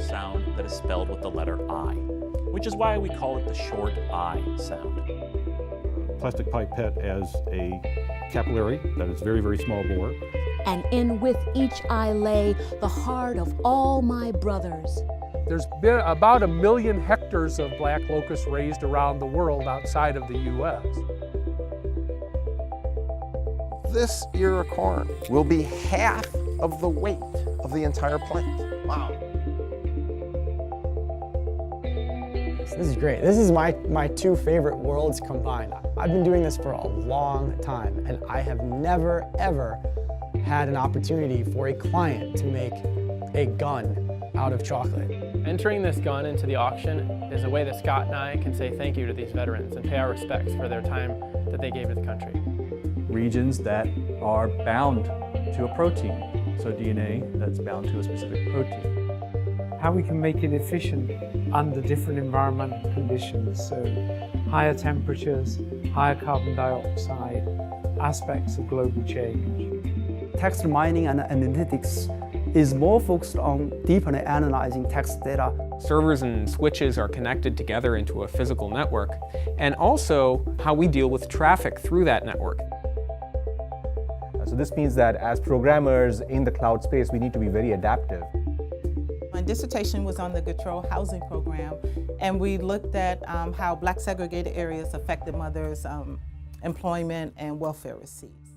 Sound that is spelled with the letter I, which is why we call it the short I sound. Plastic pipette as a capillary that is very, very small bore. And in with each I lay the heart of all my brothers. There's been about 1 million hectares of black locust raised around the world outside of the U.S. This ear of corn will be half of the weight of the entire plant. Wow. This is great. This is my two favorite worlds combined. I've been doing this for a long time, and I have never, ever had an opportunity for a client to make a gun out of chocolate. Entering this gun into the auction is a way that Scott and I can say thank you to these veterans and pay our respects for their time that they gave to the country. Regions that are bound to a protein, so DNA that's bound to a specific protein. How we can make it efficient under different environmental conditions, so higher temperatures, higher carbon dioxide, aspects of global change. Text mining and analytics is more focused on deeply analyzing text data. Servers and switches are connected together into a physical network, and also how we deal with traffic through that network. So this means that as programmers in the cloud space, we need to be very adaptive. My dissertation was on the Gopro housing program, and we looked at how black segregated areas affected mothers' employment and welfare receipts.